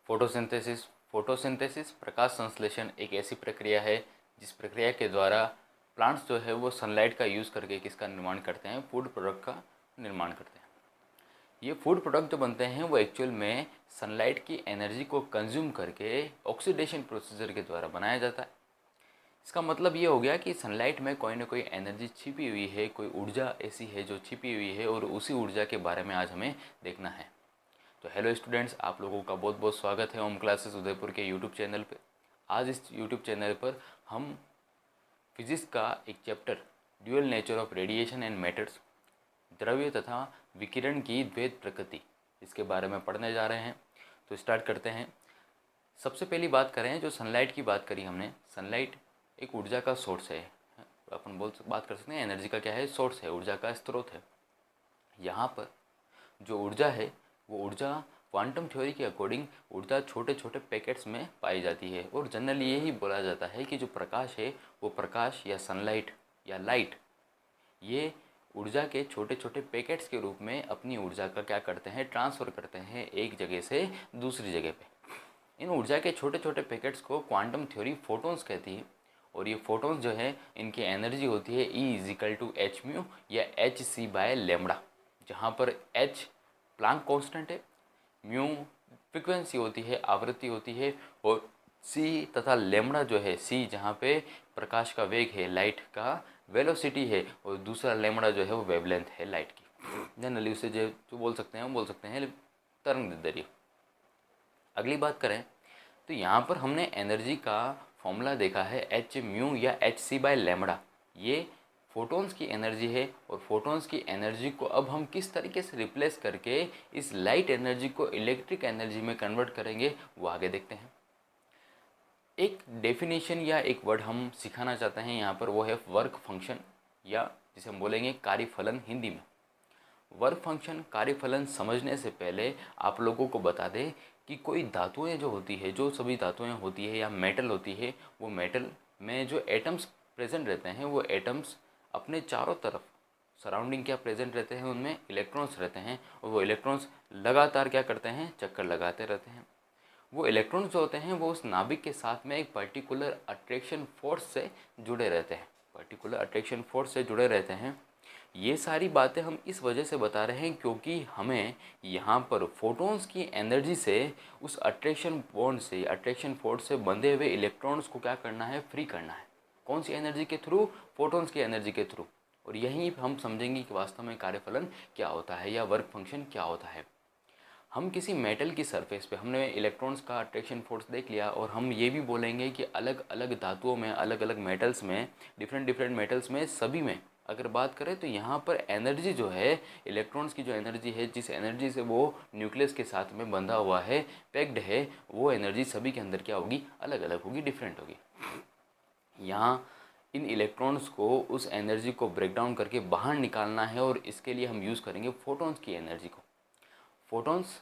Photosynthesis photosynthesis प्रकाश संश्लेषण एक ऐसी प्रक्रिया है जिस प्रक्रिया के द्वारा प्लांट्स जो है वो सनलाइट का यूज़ करके किसका निर्माण करते हैं, फूड प्रोडक्ट का निर्माण करते हैं। ये फूड प्रोडक्ट जो बनते हैं वो एक्चुअल में सनलाइट की एनर्जी को कंज्यूम करके ऑक्सीडेशन प्रोसीजर के द्वारा बनाया जाता है। इसका मतलब ये हो गया कि सनलाइट में कोई ना कोई एनर्जी छिपी हुई है, कोई ऊर्जा ऐसी है जो छिपी हुई है और उसी ऊर्जा के बारे में आज हमें देखना है। तो हेलो स्टूडेंट्स, आप लोगों का बहुत बहुत स्वागत है ओम क्लासेस उदयपुर के यूट्यूब चैनल पर। आज इस यूट्यूब चैनल पर हम फिजिक्स का एक chapter dual nature of radiation and matters, द्रव्य तथा विकिरण की द्वैत प्रकृति, इसके बारे में पढ़ने जा रहे हैं। तो स्टार्ट करते हैं। सबसे पहली बात करें, जो सनलाइट की बात करी हमने, सनलाइट एक ऊर्जा का सोर्स है। अपन बात कर सकते हैं एनर्जी का क्या है, सोर्स है, ऊर्जा का स्रोत है। यहाँ पर जो ऊर्जा है वो ऊर्जा क्वांटम थ्योरी के अकॉर्डिंग ऊर्जा छोटे छोटे पैकेट्स में पाई जाती है। और जनरली यही बोला जाता है कि जो प्रकाश है वो प्रकाश या सनलाइट या लाइट, ये ऊर्जा के छोटे छोटे पैकेट्स के रूप में अपनी ऊर्जा का क्या करते हैं, ट्रांसफ़र करते हैं एक जगह से दूसरी जगह पे। इन ऊर्जा के छोटे छोटे पैकेट्स को क्वांटम थ्योरी फोटॉन्स कहती है। और ये फोटॉन्स जो है इनकी एनर्जी होती है E=h μ या hc/λ, जहाँ पर h प्लांक कांस्टेंट है, म्यू फ्रिक्वेंसी होती है, आवृत्ति होती है, और c तथा लेमड़ा जो है, c जहाँ पे प्रकाश का वेग है, लाइट का वेलोसिटी है, और दूसरा लेमड़ा जो है वो वेवलेंथ है लाइट की। जनरली उसे जो बोल सकते हैं, वो बोल सकते हैं तरंगदैर्घ्य। अगली बात करें तो यहाँ पर हमने एनर्जी का फॉर्मूला देखा है h μ या hc/λ। ये फोटॉन्स की एनर्जी है, और फोटॉन्स की एनर्जी को अब हम किस तरीके से रिप्लेस करके इस लाइट एनर्जी को इलेक्ट्रिक एनर्जी में कन्वर्ट करेंगे वो आगे देखते हैं। एक डेफिनेशन या एक वर्ड हम सिखाना चाहते हैं यहाँ पर, वो है वर्क फंक्शन, या जिसे हम बोलेंगे कार्यफलन हिंदी में। वर्क फंक्शन कार्यफलन समझने से पहले आप लोगों को बता दें कि कोई धातुएं जो होती है, जो सभी धातुएं होती है या मेटल होती है, वो मेटल में जो एटम्स प्रेजेंट रहते हैं, वो एटम्स अपने चारों तरफ सराउंडिंग क्या प्रेजेंट रहते हैं, उनमें इलेक्ट्रॉन्स रहते हैं, और वो इलेक्ट्रॉन्स लगातार क्या करते हैं, चक्कर लगाते रहते हैं। वो इलेक्ट्रॉन्स जो होते हैं वो उस नाभिक के साथ में एक पर्टिकुलर अट्रैक्शन फोर्स से जुड़े रहते हैं, पर्टिकुलर अट्रैक्शन फोर्स से जुड़े रहते हैं। ये सारी बातें हम इस वजह से बता रहे हैं क्योंकि हमें यहाँ पर फोटॉन्स की एनर्जी से उस अट्रैक्शन बॉन्ड से, अट्रैक्शन फोर्स से बंधे हुए इलेक्ट्रॉन्स को क्या करना है, फ्री करना है। कौन सी एनर्जी के थ्रू, फोटॉन्स की एनर्जी के थ्रू। और यहीं हम समझेंगे कि वास्तव में कार्यफलन क्या होता है या वर्क फंक्शन क्या होता है। हम किसी मेटल की सरफेस पे हमने इलेक्ट्रॉन्स का अट्रैक्शन फोर्स देख लिया, और हम ये भी बोलेंगे कि अलग अलग धातुओं में, अलग अलग मेटल्स में, डिफरेंट डिफरेंट मेटल्स में, सभी में अगर बात करें तो यहाँ पर एनर्जी जो है, इलेक्ट्रॉन्स की जो एनर्जी है, जिस एनर्जी से वो न्यूक्लियस के साथ में बंधा हुआ है, पैक्ड है, वो एनर्जी सभी के अंदर क्या होगी, अलग अलग होगी, डिफरेंट होगी। यहाँ इन इलेक्ट्रॉन्स को, उस एनर्जी को ब्रेक डाउन करके बाहर निकालना है, और इसके लिए हम यूज़ करेंगे फोटॉन्स की एनर्जी को। फोटॉन्स,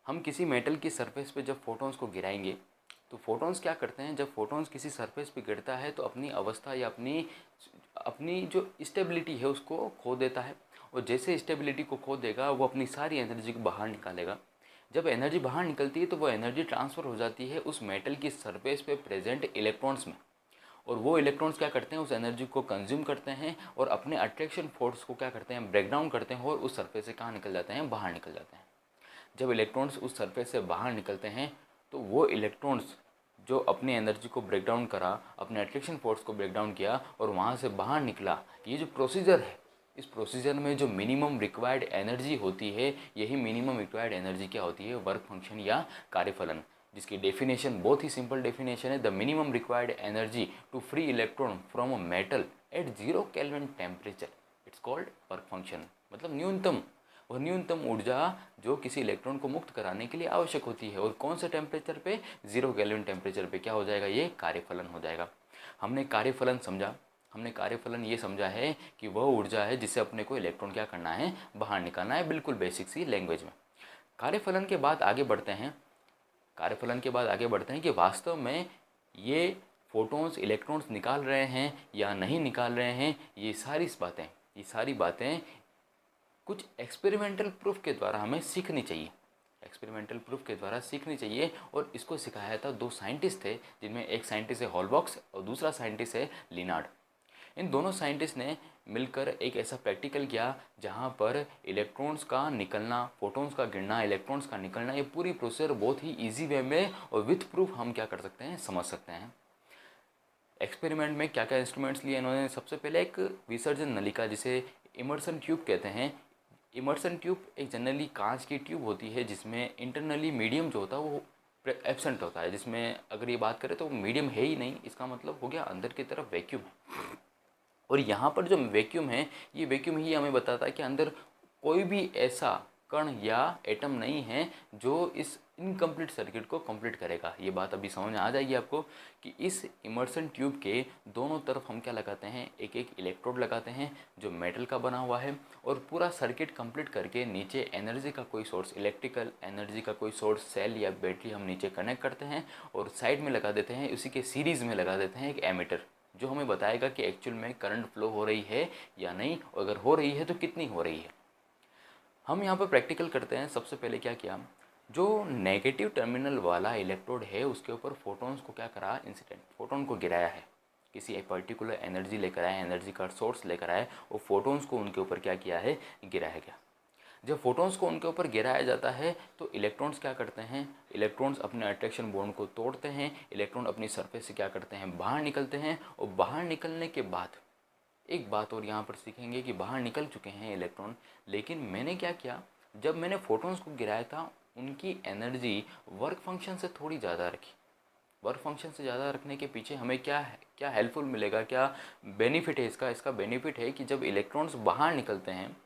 हम किसी मेटल की सरफेस पे जब फोटॉन्स को गिराएंगे तो फोटॉन्स क्या करते हैं, जब फोटॉन्स किसी सरफेस पे गिरता है तो अपनी अवस्था या अपनी जो स्टेबिलिटी है उसको खो देता है, और जैसे स्टेबिलिटी को खो देगा वो अपनी सारी एनर्जी को बाहर निकालेगा। जब एनर्जी बाहर निकलती है तो वो एनर्जी ट्रांसफ़र हो जाती है उस मेटल की सरफेस पे प्रेजेंट इलेक्ट्रॉन्स में, और वो इलेक्ट्रॉन्स क्या करते हैं, उस एनर्जी को कंज्यूम करते हैं और अपने अट्रैक्शन फोर्स को क्या करते हैं, ब्रेक डाउन करते हैं, और उस सरफेस से कहाँ निकल जाते हैं, बाहर निकल जाते हैं। जब इलेक्ट्रॉन्स उस सरफेस से बाहर निकलते हैं तो वो इलेक्ट्रॉन्स जो अपनी एनर्जी को ब्रेक डाउन करा, अपने अट्रैक्शन फोर्स को ब्रेक डाउन किया और वहाँ से बाहर निकला, ये जो प्रोसीजर है, इस प्रोसीजर में जो मिनिमम रिक्वायर्ड एनर्जी होती है, यही मिनिमम रिक्वायर्ड एनर्जी क्या होती है, वर्क फंक्शन या कार्यफलन, जिसकी डेफिनेशन बहुत ही सिंपल डेफिनेशन है, the minimum required energy to free electron from a metal at 0 kelvin temperature, it's called work function. मतलब न्यूनतम, वह न्यूनतम ऊर्जा जो किसी इलेक्ट्रॉन को मुक्त कराने के लिए आवश्यक होती है, और कौन से टेम्परेचर पे, 0 केल्विन टेम्परेचर पे क्या हो जाएगा, ये कार्यफलन हो जाएगा। हमने कार्यफलन समझा, हमने कार्यफलन ये समझा है कि वह ऊर्जा है जिससे अपने को इलेक्ट्रॉन क्या करना है, बाहर निकालना है, बिल्कुल बेसिक सी लैंग्वेज में। कार्यफलन के बाद आगे बढ़ते हैं, कार्यफलन के बाद आगे बढ़ते हैं कि वास्तव में ये फोटॉन्स इलेक्ट्रॉन्स निकाल रहे हैं या नहीं निकाल रहे हैं, ये सारी बातें कुछ एक्सपेरिमेंटल प्रूफ के द्वारा हमें सीखनी चाहिए। एक्सपेरिमेंटल प्रूफ के द्वारा सीखनी चाहिए। और इसको सिखाया था दो साइंटिस्ट थे, जिनमें एक साइंटिस्ट है हॉलबॉक्स और दूसरा साइंटिस्ट है लिनार्ड। इन दोनों साइंटिस्ट ने मिलकर एक ऐसा प्रैक्टिकल किया जहाँ पर इलेक्ट्रॉन्स का निकलना, फोटॉन्स का गिरना, इलेक्ट्रॉन्स का निकलना, ये पूरी प्रोसेस बहुत ही ईजी वे में और विथ प्रूफ हम क्या कर सकते हैं, समझ सकते हैं। एक्सपेरिमेंट में क्या क्या इंस्ट्रूमेंट्स लिए इन्होंने, सबसे पहले एक विसर्जन नलिका जिसे इमर्सन ट्यूब कहते हैं। इमर्सन ट्यूब एक जनरली कांच की ट्यूब होती है जिसमें इंटरनली मीडियम जो होता है वो एब्सेंट होता है, जिसमें अगर ये बात करें तो मीडियम है ही नहीं, इसका मतलब हो गया अंदर की तरफ वैक्यूम है। और यहाँ पर जो वैक्यूम है, ये वैक्यूम ही हमें बताता है कि अंदर कोई भी ऐसा कण या एटम नहीं है जो इस इनकम्प्लीट सर्किट को कंप्लीट करेगा। ये बात अभी समझ में आ जाएगी आपको कि इस इमर्सन ट्यूब के दोनों तरफ हम क्या लगाते हैं, एक एक इलेक्ट्रोड लगाते हैं जो मेटल का बना हुआ है, और पूरा सर्किट कंप्लीट करके नीचे एनर्जी का कोई सोर्स, इलेक्ट्रिकल एनर्जी का कोई सोर्स, सेल या बैटरी हम नीचे कनेक्ट करते हैं और साइड में लगा देते हैं, उसी के सीरीज़ में लगा देते हैं एक एमीटर जो हमें बताएगा कि एक्चुअल में करंट फ्लो हो रही है या नहीं, और अगर हो रही है तो कितनी हो रही है। हम यहाँ पर प्रैक्टिकल करते हैं। सबसे पहले क्या किया, जो नेगेटिव टर्मिनल वाला इलेक्ट्रोड है उसके ऊपर फोटॉन्स को क्या करा, इंसिडेंट फोटोन को गिराया है, किसी एक पर्टिकुलर एनर्जी लेकर आया, एनर्जी का सोर्स लेकर आया और फोटॉन्स को उनके ऊपर क्या किया है, गिराया गया। जब फोटॉन्स को उनके ऊपर गिराया जाता है तो इलेक्ट्रॉन्स क्या करते हैं, इलेक्ट्रॉन्स अपने अट्रैक्शन बॉन्ड को तोड़ते हैं, इलेक्ट्रॉन अपनी सरफेस से क्या करते हैं, बाहर निकलते हैं। और बाहर निकलने के बाद एक बात और यहाँ पर सीखेंगे कि बाहर निकल चुके हैं इलेक्ट्रॉन, लेकिन मैंने क्या किया, जब मैंने फोटॉन्स को गिराया था उनकी एनर्जी वर्क फंक्शन से थोड़ी ज़्यादा रखी। वर्क फंक्शन से ज़्यादा रखने के पीछे हमें क्या हेल्पफुल मिलेगा, क्या बेनिफिट है इसका बेनिफिट है कि जब इलेक्ट्रॉन्स बाहर निकलते हैं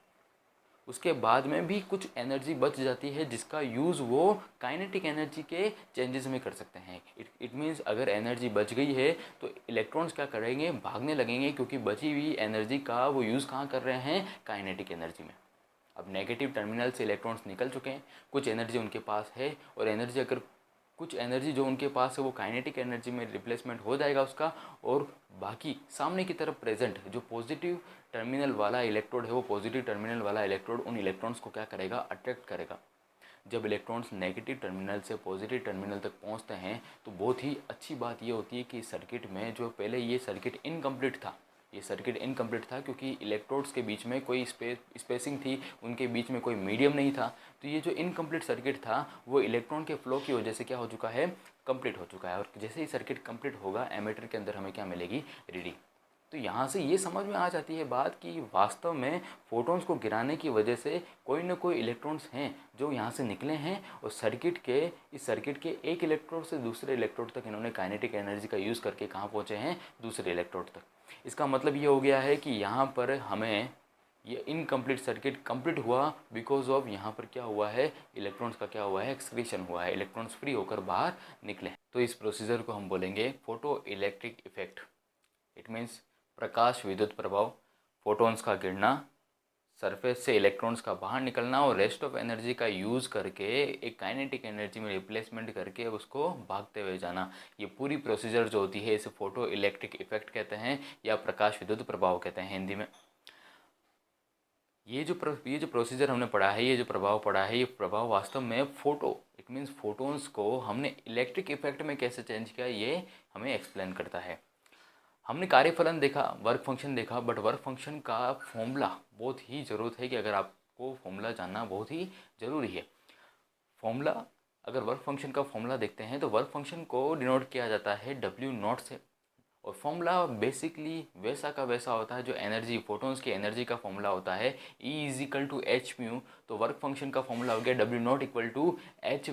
उसके बाद में भी कुछ एनर्जी बच जाती है जिसका यूज़ वो काइनेटिक एनर्जी के चेंजेस में कर सकते हैं। इट मीन्स अगर एनर्जी बच गई है तो इलेक्ट्रॉन्स क्या करेंगे, भागने लगेंगे, क्योंकि बची हुई एनर्जी का वो यूज़ कहाँ कर रहे हैं, काइनेटिक एनर्जी में। अब नेगेटिव टर्मिनल से इलेक्ट्रॉन्स निकल चुके हैं, कुछ एनर्जी उनके पास है, और एनर्जी अगर कुछ एनर्जी जो उनके पास है वो काइनेटिक एनर्जी में रिप्लेसमेंट हो जाएगा उसका, और बाकी सामने की तरफ प्रेजेंट जो पॉजिटिव टर्मिनल वाला इलेक्ट्रोड है वो पॉजिटिव टर्मिनल वाला इलेक्ट्रोड उन इलेक्ट्रॉन्स को क्या करेगा, अट्रैक्ट करेगा। जब इलेक्ट्रॉन्स नेगेटिव टर्मिनल से पॉजिटिव टर्मिनल तक पहुंचते हैं तो बहुत ही अच्छी बात ये होती है कि सर्किट में जो पहले ये सर्किट इनकम्प्लीट था, ये सर्किट इनकम्प्लीट था क्योंकि इलेक्ट्रोड्स के बीच में कोई स्पेसिंग थी, उनके बीच में कोई मीडियम नहीं था। तो ये जो इनकम्प्लीट सर्किट था वो इलेक्ट्रॉन के फ्लो की वजह से क्या हो चुका है, कंप्लीट हो चुका है। और जैसे ही सर्किट कंप्लीट होगा एमीटर के अंदर हमें क्या मिलेगी, रीडिंग। तो यहाँ से ये समझ में आ जाती है बात कि वास्तव में फोटॉन्स को गिराने की वजह से कोई ना कोई इलेक्ट्रॉन्स हैं जो यहाँ से निकले हैं, और इस सर्किट के एक इलेक्ट्रोड से दूसरे इलेक्ट्रोड तक इन्होंने काइनेटिक एनर्जी का यूज़ करके कहाँ पहुँचे हैं, दूसरे इलेक्ट्रोड तक। इसका मतलब ये हो गया है कि यहाँ पर हमें ये इनकम्प्लीट सर्किट कंप्लीट हुआ बिकॉज ऑफ यहाँ पर क्या हुआ है, इलेक्ट्रॉन्स का क्या हुआ है, एक्सक्रीशन हुआ है, इलेक्ट्रॉन्स फ्री होकर बाहर निकले। तो इस प्रोसीजर को हम बोलेंगे photo electric effect. It means प्रकाश विद्युत प्रभाव, फोटॉन्स का गिरना, सरफेस से इलेक्ट्रॉन्स का बाहर निकलना और रेस्ट ऑफ एनर्जी का यूज़ करके एक काइनेटिक एनर्जी में रिप्लेसमेंट करके उसको भागते हुए जाना। ये पूरी प्रोसीजर जो होती है इसे फोटो इलेक्ट्रिक इफेक्ट कहते हैं या प्रकाश विद्युत प्रभाव कहते हैं हिंदी में। ये जो प्रोसीजर हमने पढ़ा है, ये जो प्रभाव पढ़ा है, ये प्रभाव वास्तव में इट मीन्स फोटॉन्स को हमने इलेक्ट्रिक इफेक्ट में कैसे चेंज किया ये हमें एक्सप्लेन करता है। हमने कार्यफलन देखा, वर्क फंक्शन देखा, बट वर्क फंक्शन का फॉर्मूला बहुत ही ज़रूरत है कि अगर आपको फॉर्मूला जानना बहुत ही ज़रूरी है। फॉर्मूला, अगर वर्क फंक्शन का फॉर्मूला देखते हैं तो वर्क फंक्शन को डिनोट किया जाता है W0 से, और फॉर्मूला बेसिकली वैसा का वैसा होता है जो एनर्जी, फोटॉन्स की एनर्जी का फॉर्मूला होता है E=h μ। तो वर्क फंक्शन का फॉर्मूला हो गया W0 =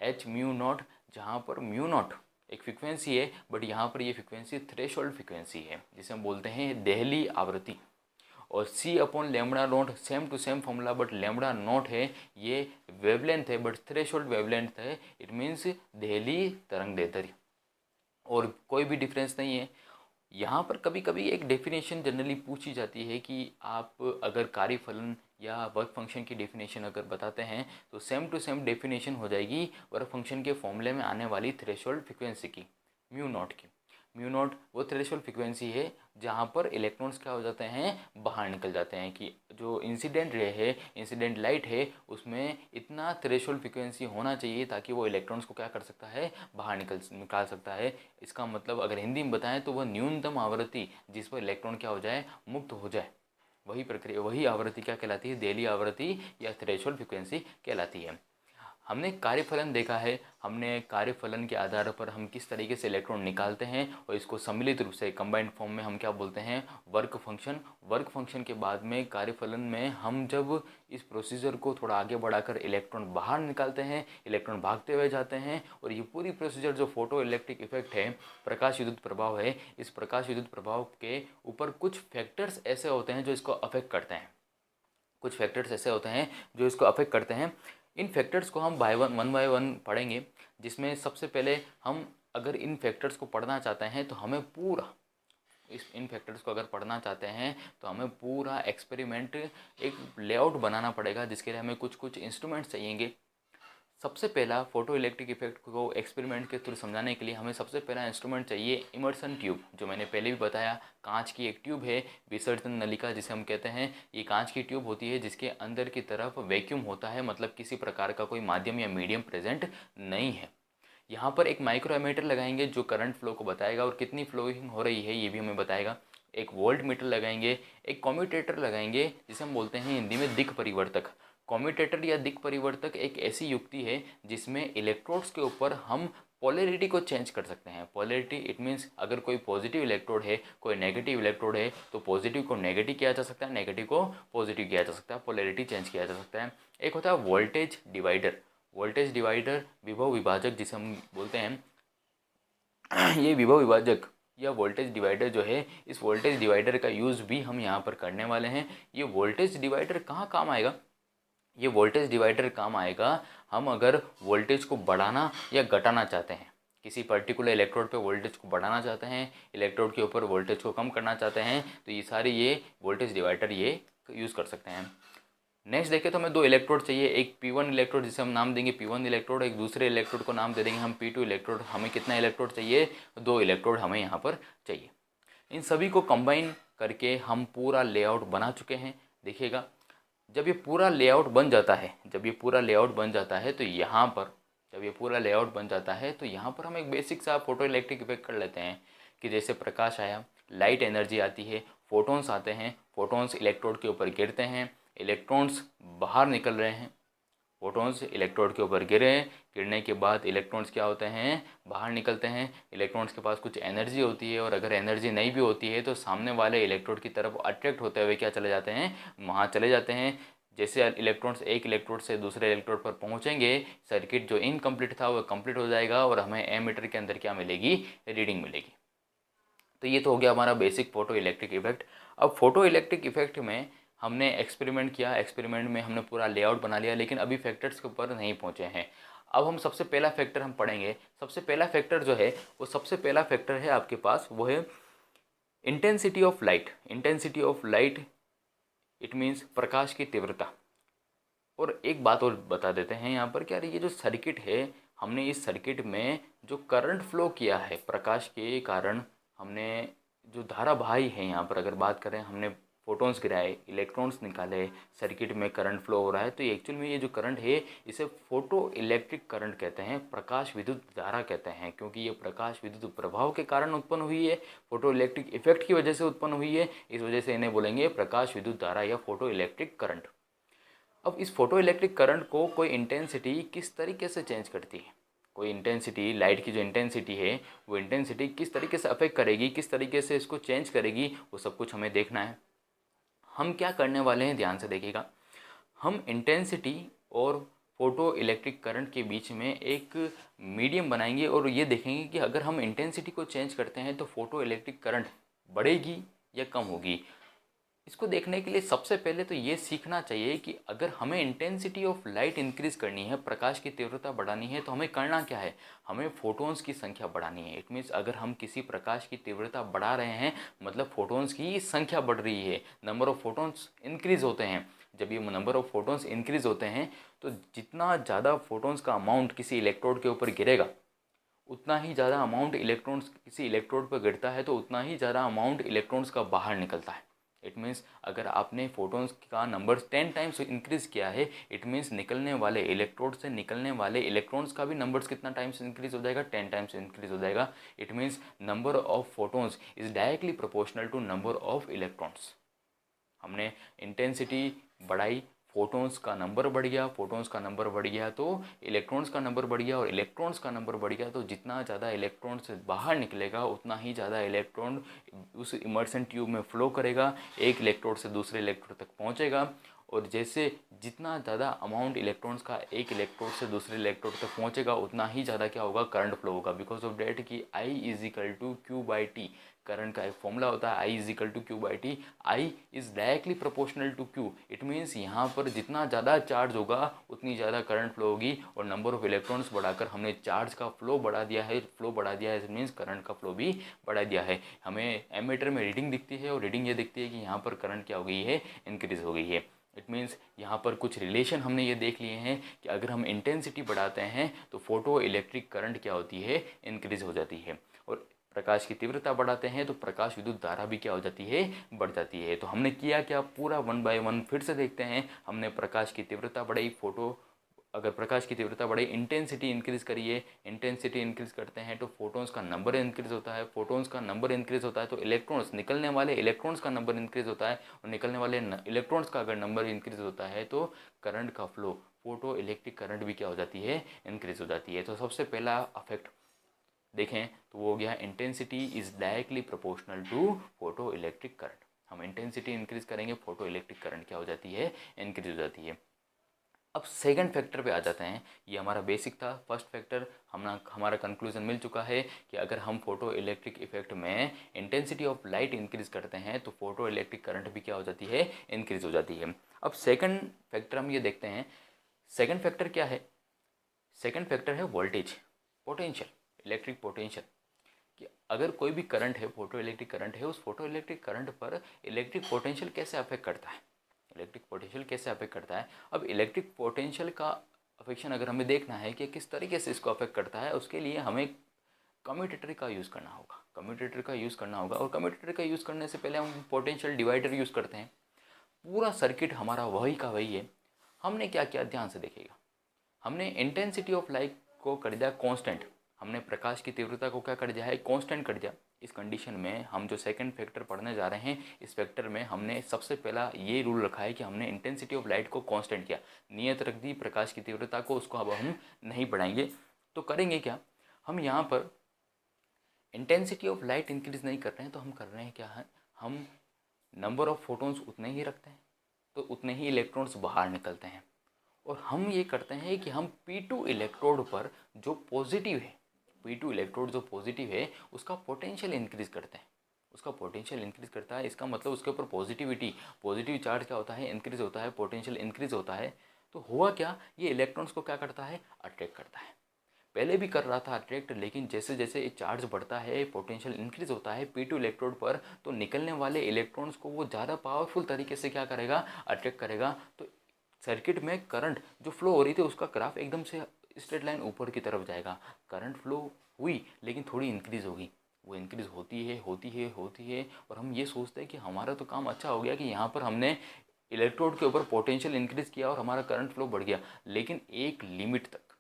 h μ0, जहाँ पर μ0 एक फ्रिक्वेंसी है, बट यहाँ पर ये फ्रिक्वेंसी थ्रेशोल्ड फ्रिक्वेंसी है जिसे हम बोलते हैं देहली आवृत्ति। और C/λ0 same to same formula, but λ0 है ये वेवलेंथ है, बट थ्रेशोल्ड वेवलेंथ है, इट मीन्स देहली तरंग दैर्ध्य, और कोई भी डिफरेंस नहीं है। यहाँ पर कभी कभी एक डेफिनेशन जनरली पूछी जाती है कि आप अगर कार्यफलन या वर्क फंक्शन की डेफिनेशन अगर बताते हैं तो सेम टू सेम डेफिनेशन हो जाएगी वर्क फंक्शन के फॉर्मूले में आने वाली थ्रेशोल्ड फ्रिक्वेंसी की, μ0 की। म्यू नॉट वो थ्रेशोल्ड फ्रिक्वेंसी है जहाँ पर इलेक्ट्रॉन्स क्या हो जाते हैं, बाहर निकल जाते हैं, कि जो इंसिडेंट रे है, इंसिडेंट लाइट है, उसमें इतना थ्रेशोल्ड फ्रिक्वेंसी होना चाहिए ताकि वो इलेक्ट्रॉन्स को क्या कर सकता है, बाहर निकाल सकता है। इसका मतलब अगर हिंदी में बताएं तो वह न्यूनतम आवृत्ति जिस पर इलेक्ट्रॉन क्या हो जाए, मुक्त हो जाए, वही प्रक्रिया, वही आवृत्ति क्या कहलाती है, देली आवृत्ति या थ्रेशोल्ड फ्रिक्वेंसी कहलाती है। हमने कार्यफलन देखा है, हमने कार्यफलन के आधार पर हम किस तरीके से इलेक्ट्रॉन निकालते हैं और इसको सम्मिलित रूप से कंबाइंड फॉर्म में हम क्या बोलते हैं, वर्क फंक्शन। वर्क फंक्शन के बाद में कार्यफलन में हम जब इस प्रोसीजर को थोड़ा आगे बढ़ाकर इलेक्ट्रॉन बाहर निकालते हैं, इलेक्ट्रॉन भागते हुए जाते हैं, और ये पूरी प्रोसीजर जो फोटो इलेक्ट्रिक इफेक्ट है, प्रकाश विद्युत प्रभाव है, इस प्रकाश विद्युत प्रभाव के ऊपर कुछ फैक्टर्स ऐसे होते हैं जो इसको अफेक्ट करते हैं, कुछ फैक्टर्स ऐसे होते हैं जो इसको अफेक्ट करते हैं। इन फैक्टर्स को हम वन बाय वन पढ़ेंगे, जिसमें सबसे पहले हम अगर इन फैक्टर्स को पढ़ना चाहते हैं तो हमें पूरा इन फैक्टर्स को अगर पढ़ना चाहते हैं तो हमें पूरा एक्सपेरिमेंट एक लेआउट बनाना पड़ेगा, जिसके लिए हमें कुछ कुछ इंस्ट्रूमेंट्स चाहिएंगे। सबसे पहला फोटो इलेक्ट्रिक इफेक्ट को एक्सपेरिमेंट के थ्रू समझाने के लिए हमें सबसे पहला इंस्ट्रूमेंट चाहिए इमर्सन ट्यूब, जो मैंने पहले भी बताया, कांच की एक ट्यूब है, विसर्जन नलिका जिसे हम कहते हैं। ये कांच की ट्यूब होती है जिसके अंदर की तरफ वैक्यूम होता है, मतलब किसी प्रकार का कोई माध्यम या मीडियम प्रेजेंट नहीं है। यहाँ पर एक माइक्रो एमीटर लगाएंगे जो करंट फ्लो को बताएगा और कितनी फ्लोइंग हो रही है ये भी हमें बताएगा। एक वोल्ट मीटर लगाएंगे, एक कम्यूटेटर लगाएंगे जिसे हम बोलते हैं हिंदी में दिक् परिवर्तक। कम्यूटेटर या दिक् परिवर्तक एक ऐसी युक्ति है जिसमें इलेक्ट्रोड्स के ऊपर हम पोलैरिटी को चेंज कर सकते हैं। पोलैरिटी इट मीन्स अगर कोई पॉजिटिव इलेक्ट्रोड है, कोई नेगेटिव इलेक्ट्रोड है, तो पॉजिटिव को नेगेटिव किया जा सकता है, नेगेटिव को पॉजिटिव किया जा सकता है, पोलैरिटी चेंज किया जा सकता है। एक होता है वोल्टेज डिवाइडर, वोल्टेज डिवाइडर विभव विभाजक जिसे हम बोलते हैं। ये विभव विभाजक या वोल्टेज डिवाइडर जो है, इस वोल्टेज डिवाइडर का यूज़ भी हम यहाँ पर करने वाले हैं। ये वोल्टेज डिवाइडर कहाँ काम आएगा, ये वोल्टेज डिवाइडर काम आएगा हम अगर वोल्टेज को बढ़ाना या घटाना चाहते हैं, किसी पर्टिकुलर इलेक्ट्रोड पे वोल्टेज को बढ़ाना चाहते हैं, इलेक्ट्रोड के ऊपर वोल्टेज को कम करना चाहते हैं, तो ये सारे ये वोल्टेज डिवाइडर ये यूज़ कर सकते हैं। नेक्स्ट देखें तो हमें दो इलेक्ट्रोड चाहिए, एक P1 इलेक्ट्रोड जिसे हम नाम देंगे P1 इलेक्ट्रोड, एक दूसरे इलेक्ट्रोड को नाम दे देंगे हम P2 इलेक्ट्रोड। हमें कितना इलेक्ट्रोड चाहिए, दो इलेक्ट्रोड हमें यहाँ पर चाहिए। इन सभी को कंबाइन करके हम पूरा लेआउट बना चुके हैं। देखिएगा जब ये पूरा लेआउट बन जाता है, जब ये पूरा लेआउट बन जाता है तो यहाँ पर, जब ये पूरा लेआउट बन जाता है तो यहाँ पर हम एक बेसिक सा फोटो इलेक्ट्रिक इफेक्ट कर लेते हैं कि जैसे प्रकाश आया, लाइट एनर्जी आती है, फोटोन्स आते हैं, फोटोन्स इलेक्ट्रोड के ऊपर गिरते हैं, इलेक्ट्रॉन्स बाहर निकल रहे हैं, फोटोन्स इलेक्ट्रोड के ऊपर गिरे, गिरने के बाद इलेक्ट्रॉन्स क्या होते हैं, बाहर निकलते हैं। इलेक्ट्रॉन्स के पास कुछ एनर्जी होती है और अगर एनर्जी नहीं भी होती है तो सामने वाले इलेक्ट्रोड की तरफ अट्रैक्ट होते हुए क्या चले जाते हैं, वहाँ चले जाते हैं। जैसे इलेक्ट्रॉन्स एक इलेक्ट्रोड से दूसरे इलेक्ट्रोड पर पहुँचेंगे, सर्किट जो इनकम्प्लीट था वो कम्प्लीट हो जाएगा और हमें एमीटर के अंदर क्या मिलेगी, रीडिंग मिलेगी। तो ये तो हो गया हमारा बेसिक फोटो इलेक्ट्रिक इफेक्ट। अब फोटो इलेक्ट्रिक इफेक्ट में हमने एक्सपेरिमेंट किया, एक्सपेरिमेंट में हमने पूरा लेआउट बना लिया, लेकिन अभी फैक्टर्स के ऊपर नहीं पहुंचे हैं। अब हम सबसे पहला फैक्टर हम पढ़ेंगे। सबसे पहला फैक्टर जो है वो सबसे पहला फैक्टर है आपके पास, वो है intensity of light. Intensity of light it means प्रकाश की तीव्रता। और एक बात और बता देते हैं यहाँ पर, क्या ये जो सर्किट है, हमने इस सर्किट में जो करंट फ्लो किया है प्रकाश के कारण, हमने जो धारा बहाई है, यहाँ पर अगर बात करें, हमने फोटोन्स गिराए, इलेक्ट्रॉन्स निकाले, सर्किट में करंट फ्लो हो रहा है, तो एक्चुअल में ये जो करंट है इसे फोटो इलेक्ट्रिक करंट कहते हैं, प्रकाश विद्युत धारा कहते हैं, क्योंकि ये प्रकाश विद्युत प्रभाव के कारण उत्पन्न हुई है, फोटो इलेक्ट्रिक इफेक्ट की वजह से उत्पन्न हुई है, इस वजह से इन्हें बोलेंगे प्रकाश विद्युत धारा या फोटो इलेक्ट्रिक करंट। अब इस फोटो इलेक्ट्रिक करंट को कोई इंटेंसिटी किस तरीके से चेंज करती है, कोई इंटेंसिटी, लाइट की जो इंटेंसिटी है वो इंटेंसिटी किस तरीके से अफेक्ट करेगी, किस तरीके से इसको चेंज करेगी, वो सब कुछ हमें देखना है। हम क्या करने वाले हैं, ध्यान से देखिएगा। हम इंटेंसिटी और फोटो इलेक्ट्रिक करंट के बीच में एक मीडियम बनाएंगे और ये देखेंगे कि अगर हम इंटेंसिटी को चेंज करते हैं तो फोटो इलेक्ट्रिक करंट बढ़ेगी या कम होगी। इसको देखने के लिए सबसे पहले तो ये सीखना चाहिए कि अगर हमें इंटेंसिटी ऑफ लाइट इंक्रीज करनी है, प्रकाश की तीव्रता बढ़ानी है, तो हमें करना क्या है, हमें फोटोन्स की संख्या बढ़ानी है। इट मीन्स अगर हम किसी प्रकाश की तीव्रता बढ़ा रहे हैं, मतलब फोटोन्स की संख्या बढ़ रही है, नंबर ऑफ फोटोन्स इंक्रीज होते हैं। जब ये नंबर ऑफ फोटोन्स इंक्रीज होते हैं तो जितना ज़्यादा फोटोन्स का अमाउंट किसी इलेक्ट्रोड के ऊपर गिरेगा, उतना ही ज़्यादा अमाउंट इलेक्ट्रॉन्स किसी इलेक्ट्रोड पर गिरता है तो उतना ही ज़्यादा अमाउंट इलेक्ट्रॉन्स का बाहर निकलता है। इट मीन्स अगर आपने फोटॉन्स का नंबर 10 टाइम्स इंक्रीज़ किया है, इट मीन्स निकलने वाले इलेक्ट्रोड से निकलने वाले इलेक्ट्रॉन्स का भी नंबर्स कितना टाइम्स इंक्रीज़ हो जाएगा, 10 टाइम्स इंक्रीज़ हो जाएगा। It means number of photons is directly proportional to number of electrons. हमने इंटेंसिटी बढ़ाई, फोटॉन्स का नंबर बढ़ गया, फोटॉन्स का नंबर बढ़ गया तो इलेक्ट्रॉन्स का नंबर बढ़ गया, और इलेक्ट्रॉन्स का नंबर बढ़ गया तो जितना ज़्यादा इलेक्ट्रॉन से बाहर निकलेगा उतना ही ज़्यादा इलेक्ट्रॉन उस इमर्सन ट्यूब में फ़्लो करेगा, एक इलेक्ट्रोड से दूसरे इलेक्ट्रोड तक पहुंचेगा। और जैसे जितना ज़्यादा अमाउंट इलेक्ट्रॉन्स का एक इलेक्ट्रोड से दूसरे इलेक्ट्रोड तक पहुंचेगा उतना ही ज़्यादा क्या होगा, करंट फ्लो होगा। बिकॉज ऑफ डेट कि I is equal to Q by T, current का एक फॉर्मूला होता है I is equal to Q by T. I is directly proportional to Q. It means यहाँ पर जितना ज़्यादा चार्ज होगा उतनी ज़्यादा करंट फ्लो होगी, और नंबर ऑफ इलेक्ट्रॉन्स बढ़ाकर हमने चार्ज का फ्लो बढ़ा दिया है, इट मीन्स करंट का फ्लो भी बढ़ा दिया है। हमें एमीटर में रीडिंग दिखती है, और रीडिंग ये दिखती है कि यहाँ पर करंट क्या हो गई है, इंक्रीज़ हो गई है। इट मीन्स यहाँ पर कुछ रिलेशन हमने ये देख लिए हैं कि अगर हम इंटेंसिटी बढ़ाते हैं तो फोटो इलेक्ट्रिक करंट क्या होती है, इंक्रीज़ हो जाती है। और प्रकाश की तीव्रता बढ़ाते हैं तो प्रकाश विद्युत धारा भी क्या हो जाती है, बढ़ जाती है। तो हमने किया क्या, पूरा 1 बाय 1 फिर से देखते हैं। हमने प्रकाश की तीव्रता बढ़ाई, फोटो अगर प्रकाश की तीव्रता बढ़े, इंटेंसिटी इंक्रीज़ करिए, इंटेंसिटी इंक्रीज़ करते हैं तो फोटॉन्स का नंबर इंक्रीज़ होता है, फोटॉन्स का नंबर इंक्रीज़ होता है तो इलेक्ट्रॉन्स, निकलने वाले इलेक्ट्रॉन्स का नंबर इंक्रीज़ होता है, और निकलने वाले इलेक्ट्रॉन्स का अगर नंबर इंक्रीज़ होता है तो करंट का फ्लो, फोटो इलेक्ट्रिक करंट भी क्या हो जाती है, इंक्रीज़ हो जाती है। तो सबसे पहला अफेक्ट देखें तो वो हो गया, intensity is directly proportional to photoelectric current. हम इंटेंसिटी इंक्रीज़ करेंगे, फोटो इलेक्ट्रिक करंट क्या हो जाती है, इंक्रीज़ हो जाती है। अब सेकंड फैक्टर पे आ जाते हैं। ये हमारा बेसिक था, फर्स्ट फैक्टर हमारा कंक्लूजन मिल चुका है कि अगर हम फोटो इलेक्ट्रिक इफेक्ट में इंटेंसिटी ऑफ लाइट इंक्रीज़ करते हैं तो फोटो इलेक्ट्रिक करंट भी क्या हो जाती है, इंक्रीज़ हो जाती है। अब सेकंड फैक्टर हम ये देखते हैं। सेकंड फैक्टर क्या है, सेकंड फैक्टर है वोल्टेज, पोटेंशियल, इलेक्ट्रिक पोटेंशियल। कि अगर कोई भी करंट है, फोटो इलेक्ट्रिक करंट है, उस फोटो इलेक्ट्रिक करंट पर इलेक्ट्रिक पोटेंशियल कैसे अफेक्ट करता है, इलेक्ट्रिक पोटेंशियल कैसे अफेक्ट करता है। अब इलेक्ट्रिक पोटेंशियल का अफेक्शन अगर हमें देखना है कि किस तरीके से इसको अफेक्ट करता है, उसके लिए हमें कम्यूटेटर का यूज़ करना होगा, कम्यूटेटर का यूज़ करना होगा। और कम्यूटेटर का यूज़ करने से पहले हम पोटेंशियल डिवाइडर यूज़ करते हैं। पूरा सर्किट हमारा वही का वही है। हमने क्या किया, ध्यान से देखिएगा। हमने इंटेंसिटी ऑफ लाइट को कर दिया कांस्टेंट, हमने प्रकाश की तीव्रता को क्या कर दिया है, कांस्टेंट कर दिया। इस कंडीशन में हम जो सेकंड फैक्टर पढ़ने जा रहे हैं, इस फैक्टर में हमने सबसे पहला ये रूल रखा है कि हमने इंटेंसिटी ऑफ लाइट को कांस्टेंट किया, नियत रख दी प्रकाश की तीव्रता को, उसको अब हम नहीं बढ़ाएंगे। तो करेंगे क्या, हम यहाँ पर इंटेंसिटी ऑफ लाइट इंक्रीज नहीं कर रहे हैं, तो हम कर रहे हैं क्या है, हम नंबर ऑफ फोटॉन्स उतने ही रखते हैं तो उतने ही इलेक्ट्रॉन्स बाहर निकलते हैं। और हम ये करते हैं कि हम P2 इलेक्ट्रोड पर जो पॉजिटिव है, P2 इलेक्ट्रोड जो पॉजिटिव है उसका पोटेंशियल इंक्रीज करते हैं, उसका पोटेंशियल इंक्रीज करता है। इसका मतलब उसके ऊपर पॉजिटिविटी, पॉजिटिव चार्ज क्या होता है, इंक्रीज होता है, पोटेंशियल इंक्रीज होता है। तो हुआ क्या, ये इलेक्ट्रॉन्स को क्या करता है, अट्रैक्ट करता है। पहले भी कर रहा था अट्रैक्ट, लेकिन जैसे जैसे चार्ज बढ़ता है, पोटेंशियल इंक्रीज होता है P2 इलेक्ट्रोड पर, तो निकलने वाले इलेक्ट्रॉन्स को वो ज़्यादा पावरफुल तरीके से क्या करेगा, अट्रैक्ट करेगा। तो सर्किट में करंट जो फ्लो हो रही थी उसका ग्राफ एकदम से स्ट्रेट लाइन ऊपर की तरफ जाएगा। करंट फ्लो हुई लेकिन थोड़ी इंक्रीज़ होगी, वो इंक्रीज़ होती है होती है होती है, और हम ये सोचते हैं कि हमारा तो काम अच्छा हो गया कि यहाँ पर हमने इलेक्ट्रोड के ऊपर पोटेंशियल इंक्रीज़ किया और हमारा करंट फ्लो बढ़ गया। लेकिन एक लिमिट तक,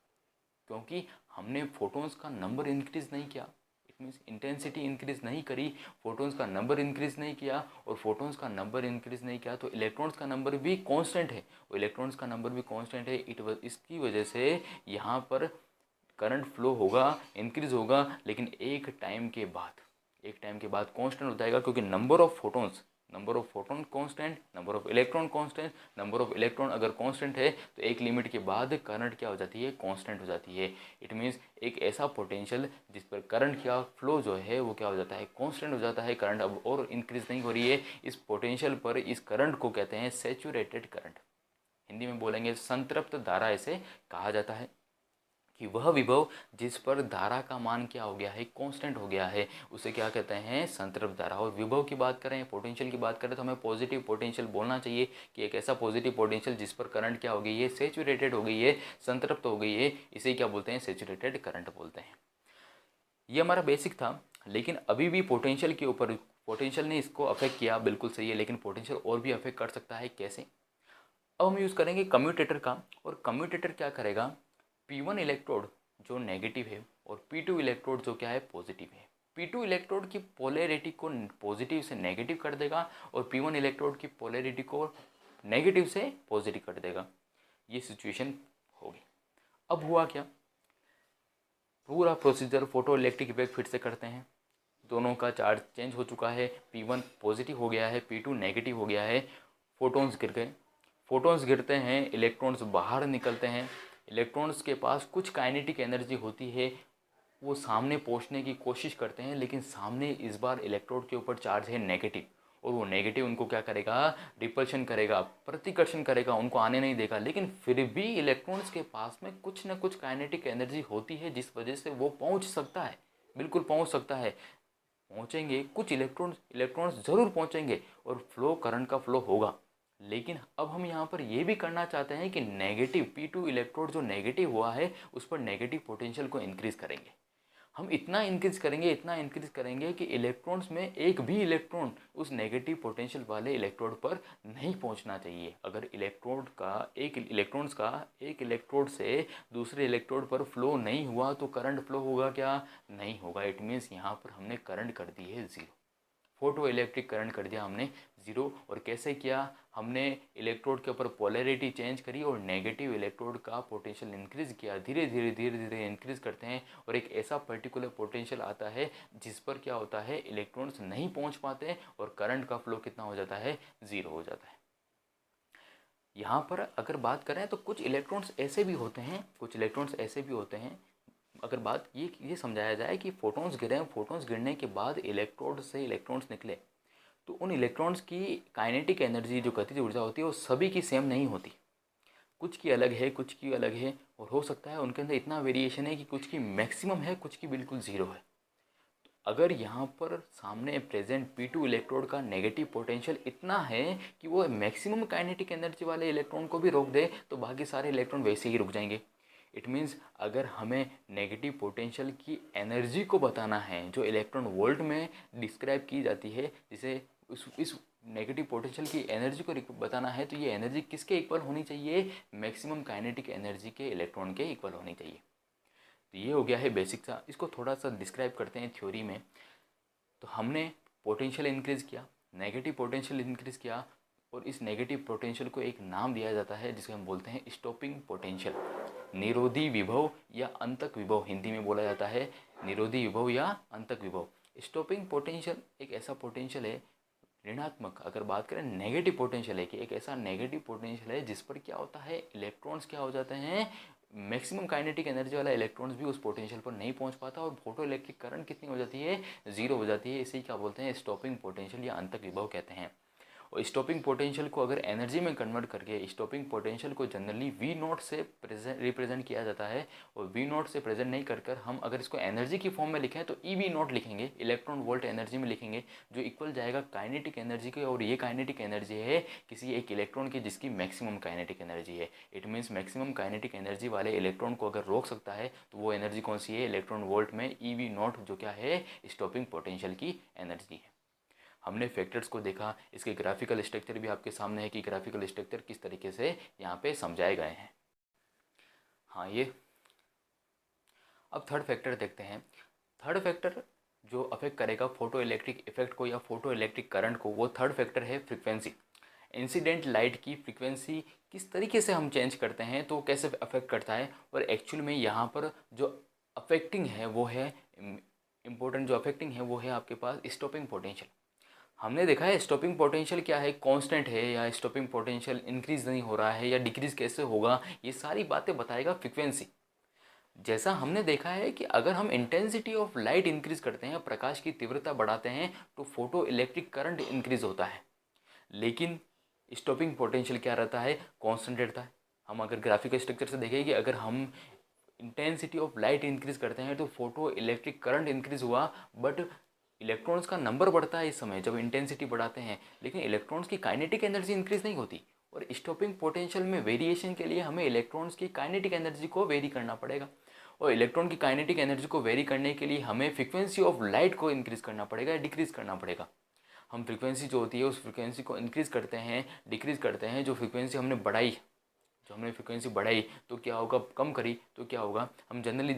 क्योंकि हमने फोटॉन्स का नंबर इंक्रीज़ नहीं किया, इट मीन्स इंटेंसिटी इंक्रीज़ नहीं करी, फोटॉन्स का नंबर इंक्रीज़ नहीं किया, और फोटॉन्स का नंबर इंक्रीज़ नहीं किया तो इलेक्ट्रॉन्स का नंबर भी कांस्टेंट है, और इलेक्ट्रॉन्स का नंबर भी कांस्टेंट है। इसकी वजह से यहाँ पर करंट फ्लो होगा, इंक्रीज़ होगा, लेकिन एक टाइम के बाद कांस्टेंट हो जाएगा, क्योंकि number of photon constant, number of electron constant, number of electron अगर कांस्टेंट है तो एक लिमिट के बाद करंट क्या हो जाती है, कांस्टेंट हो जाती है। इट मीन्स एक ऐसा पोटेंशियल जिस पर करंट का फ्लो जो है वो क्या हो जाता है, कांस्टेंट हो जाता है। करंट अब और इंक्रीज नहीं हो रही है, इस पोटेंशियल पर इस करंट को कहते हैं सैचुरेटेड करंट, हिंदी में बोलेंगे संतृप्त धारा ऐसे कहा जाता है। कि वह विभव जिस पर धारा का मान क्या हो गया है, कांस्टेंट हो गया है, उसे क्या कहते हैं, संतृप्त धारा। और विभव की बात करें, पोटेंशियल की बात करें, तो हमें पॉजिटिव पोटेंशियल बोलना चाहिए कि एक ऐसा पॉजिटिव पोटेंशियल जिस पर करंट क्या हो गई है, सैचुरेटेड हो गई है, संतृप्त हो गई है, इसे क्या बोलते हैं, सैचुरेटेड करंट बोलते हैं। ये हमारा बेसिक था, लेकिन अभी भी पोटेंशियल के ऊपर, पोटेंशियल ने इसको अफेक्ट किया, बिल्कुल सही है, लेकिन पोटेंशियल और भी अफेक्ट कर सकता है। कैसे? अब हम यूज़ करेंगे कम्यूटेटर का, और कम्यूटेटर क्या करेगा, P1 इलेक्ट्रोड जो नेगेटिव है और P2 इलेक्ट्रोड जो क्या है पॉजिटिव है, P2 इलेक्ट्रोड की पोलैरिटी को पॉजिटिव से नेगेटिव कर देगा और P1 इलेक्ट्रोड की पोलैरिटी को नेगेटिव से पॉजिटिव कर देगा। ये सिचुएशन होगी। अब हुआ क्या, पूरा प्रोसीजर फोटो इलेक्ट्रिक इफेक्ट फिर से करते हैं। दोनों का चार्ज चेंज हो चुका है, P1 पॉजिटिव हो गया है, P2 नेगेटिव हो गया है, फोटॉन्स गिर गए। फोटॉन्स गिरते हैं, इलेक्ट्रॉन्स बाहर निकलते हैं। इलेक्ट्रॉन्स के पास कुछ काइनेटिक एनर्जी होती है, वो सामने पहुंचने की कोशिश करते हैं, लेकिन सामने इस बार इलेक्ट्रोड के ऊपर चार्ज है नेगेटिव, और वो नेगेटिव उनको क्या करेगा, रिपल्शन करेगा, प्रतिकर्षण करेगा, उनको आने नहीं देगा। लेकिन फिर भी इलेक्ट्रॉन्स के पास में कुछ ना कुछ काइनेटिक एनर्जी होती है जिस वजह से वो पहुंच सकता है, बिल्कुल पहुंच सकता है। पहुंचेंगे कुछ इलेक्ट्रॉन्स ज़रूर पहुंचेंगे और फ्लो, करंट का फ्लो होगा। लेकिन अब हम यहाँ पर ये भी करना चाहते हैं कि नेगेटिव P2 इलेक्ट्रोड जो नेगेटिव हुआ है उस पर नेगेटिव पोटेंशियल को इंक्रीज़ करेंगे। हम इतना इंक्रीज करेंगे कि इलेक्ट्रॉन्स में एक भी इलेक्ट्रॉन उस नेगेटिव पोटेंशियल वाले इलेक्ट्रोड पर नहीं पहुंचना चाहिए। अगर इलेक्ट्रॉन्स का एक इलेक्ट्रोड से दूसरे इलेक्ट्रोड पर फ्लो नहीं हुआ तो करंट फ्लो होगा क्या, नहीं होगा। इट मीन्स यहाँ पर हमने करंट कर दी है ज़ीरो, फोटो इलेक्ट्रिक करंट कर दिया हमने ज़ीरो। और कैसे किया, हमने इलेक्ट्रोड के ऊपर पोलैरिटी चेंज करी और नेगेटिव इलेक्ट्रोड का पोटेंशियल इंक्रीज़ किया। धीरे धीरे इंक्रीज़ करते हैं और एक ऐसा पर्टिकुलर पोटेंशियल आता है जिस पर क्या होता है, इलेक्ट्रॉन्स नहीं पहुंच पाते और करंट का फ्लो कितना हो जाता है, ज़ीरो हो जाता है। यहाँ पर अगर बात करें तो कुछ इलेक्ट्रॉन्स ऐसे भी होते हैं, अगर बात ये समझाया जाए कि फोटॉन्स गिरे हैं, फोटॉन्स गिरने के बाद इलेक्ट्रोड से इलेक्ट्रॉन्स निकले, तो उन इलेक्ट्रॉन्स की काइनेटिक एनर्जी जो गतिज ऊर्जा होती है वो सभी की सेम नहीं होती, कुछ की अलग है, कुछ की अलग है, और हो सकता है उनके अंदर इतना वेरिएशन है कि कुछ की मैक्सिमम है, कुछ की बिल्कुल ज़ीरो है। तो अगर यहाँ पर सामने प्रेजेंट P2 इलेक्ट्रोड का नेगेटिव पोटेंशियल इतना है कि वो मैक्सिमम काइनेटिक एनर्जी वाले इलेक्ट्रॉन को भी रोक दे तो बाकी सारे इलेक्ट्रॉन वैसे ही रुक जाएंगे। इट मीन्स अगर हमें नेगेटिव पोटेंशियल की एनर्जी को बताना है जो इलेक्ट्रॉन वोल्ट में डिस्क्राइब की जाती है, जिसे इस नेगेटिव पोटेंशियल की एनर्जी को बताना है, तो ये एनर्जी किसके इक्वल होनी चाहिए, मैक्सिमम काइनेटिक एनर्जी के इलेक्ट्रॉन के इक्वल होनी चाहिए। तो ये हो गया है बेसिक सा। इसको थोड़ा सा डिस्क्राइब करते हैं थ्योरी में। तो हमने पोटेंशियल इंक्रीज़ किया, नेगेटिव पोटेंशियल इंक्रीज़ किया, और इस नेगेटिव पोटेंशियल को एक नाम दिया जाता है जिसे हम बोलते हैं स्टॉपिंग पोटेंशियल, निरोधी विभव या अंतक विभव हिंदी में बोला जाता है, निरोधी विभव या अंतक विभव। स्टॉपिंग पोटेंशियल एक ऐसा पोटेंशियल है ऋणात्मक, अगर बात करें नेगेटिव पोटेंशियल है कि एक ऐसा नेगेटिव पोटेंशियल है जिस पर क्या होता है, इलेक्ट्रॉन्स क्या हो जाते हैं, मैक्सिमम काइनेटिक एनर्जी वाला इलेक्ट्रॉन्स भी उस पोटेंशियल पर नहीं पहुंच पाता और फोटो इलेक्ट्रिक करंट कितनी हो जाती है, ज़ीरो हो जाती है। इसे क्या बोलते हैं, स्टॉपिंग पोटेंशियल या अंतक विभव कहते हैं। और स्टॉपिंग पोटेंशियल को अगर एनर्जी में कन्वर्ट करके, स्टॉपिंग पोटेंशियल को जनरली V नॉट से रिप्रेजेंट किया जाता है, और V नॉट से प्रेजेंट नहीं कर हम अगर इसको एनर्जी की फॉर्म में लिखें तो EV नॉट लिखेंगे, इलेक्ट्रॉन वोल्ट एनर्जी में लिखेंगे, जो इक्वल जाएगा काइनेटिक एनर्जी के। और ये काइनेटिक एनर्जी है किसी एक इलेक्ट्रॉन की जिसकी मैक्सिमम काइनेटिक एनर्जी है। It means maximum kinetic energy वाले इलेक्ट्रॉन को अगर रोक सकता है तो वो एनर्जी कौन सी है, इलेक्ट्रॉन वोल्ट में EV नॉट, जो क्या है, स्टॉपिंग पोटेंशियल की एनर्जी है। हमने फैक्टर्स को देखा, इसके ग्राफिकल स्ट्रक्चर भी आपके सामने है कि ग्राफिकल स्ट्रक्चर किस तरीके से यहाँ पे समझाए गए हैं। हाँ, ये अब थर्ड फैक्टर देखते हैं। थर्ड फैक्टर जो अफेक्ट करेगा फोटो इलेक्ट्रिक इफेक्ट को या फोटो इलेक्ट्रिक करंट को, वो थर्ड फैक्टर है फ्रीक्वेंसी। इंसिडेंट लाइट की फ्रीक्वेंसी किस तरीके से हम चेंज करते हैं तो कैसे अफेक्ट करता है, और एक्चुअल में यहाँ पर जो अफेक्टिंग है वो है इम्पोर्टेंट, जो अफेक्टिंग है वो है आपके पास स्टॉपिंग पोटेंशियल। हमने देखा है स्टॉपिंग पोटेंशियल क्या है, कांस्टेंट है, या स्टॉपिंग पोटेंशियल इंक्रीज नहीं हो रहा है या डिक्रीज कैसे होगा, ये सारी बातें बताएगा फ्रीक्वेंसी। जैसा हमने देखा है कि अगर हम इंटेंसिटी ऑफ लाइट इंक्रीज करते हैं, प्रकाश की तीव्रता बढ़ाते हैं, तो फोटो इलेक्ट्रिक करंट इंक्रीज होता है, लेकिन स्टॉपिंग पोटेंशियल क्या रहता है, कांस्टेंट रहता है। हम अगर ग्राफिकल स्ट्रक्चर से देखें कि अगर हम इंटेंसिटी ऑफ लाइट इंक्रीज करते हैं तो फोटो इलेक्ट्रिक करंट इंक्रीज हुआ, बट इलेक्ट्रॉन्स का नंबर बढ़ता है इस समय जब इंटेंसिटी बढ़ाते हैं, लेकिन इलेक्ट्रॉन्स की काइनेटिक एनर्जी इंक्रीज नहीं होती। और स्टॉपिंग पोटेंशियल में वेरिएशन के लिए हमें इलेक्ट्रॉन्स की काइनेटिक एनर्जी को वेरी करना पड़ेगा। और इलेक्ट्रॉन की काइनेटिक एनर्जी को वेरी करने के लिए हमें फ्रीक्वेंसी ऑफ लाइट को इंक्रीज करना पड़ेगा या डिक्रीज करना पड़ेगा। हम फ्रीक्वेंसी जो होती है उस फ्रीक्वेंसी को इंक्रीज करते हैं, डिक्रीज करते हैं। जो फ्रीक्वेंसी हमने बढ़ाई, जो हमने फ्रीक्वेंसी बढ़ाई तो क्या होगा, कम करी तो क्या होगा, हम जनरली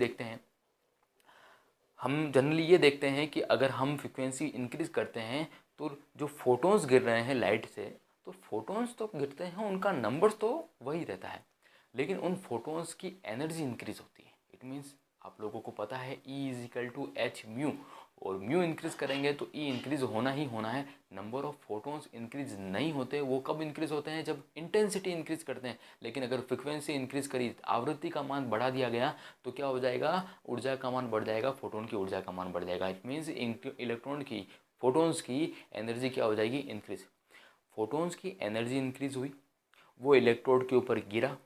ये देखते हैं कि अगर हम फ्रीक्वेंसी इंक्रीज करते हैं तो जो फोटोन्स गिर रहे हैं लाइट से, तो फोटोन्स तो गिरते हैं, उनका नंबर्स तो वही रहता है, लेकिन उन फोटोन्स की एनर्जी इंक्रीज होती है। इट मीन्स आप लोगों को पता है E=h म्यू, और म्यू इंक्रीज करेंगे तो ई इंक्रीज होना ही होना है। नंबर ऑफ फोटोन्स इंक्रीज नहीं होते, वो कब इंक्रीज होते हैं, जब इंटेंसिटी इंक्रीज करते हैं। लेकिन अगर फ्रिक्वेंसी इंक्रीज करी, आवृत्ति का मान बढ़ा दिया गया, तो क्या हो जाएगा, ऊर्जा का मान बढ़ जाएगा, फोटोन की ऊर्जा का मान बढ़ जाएगा। इट मीन्स इलेक्ट्रॉन की, फोटोन्स की एनर्जी क्या हो जाएगी, इंक्रीज। फोटोन्स की एनर्जी इंक्रीज हुई, वो इलेक्ट्रोड के ऊपर गिरा,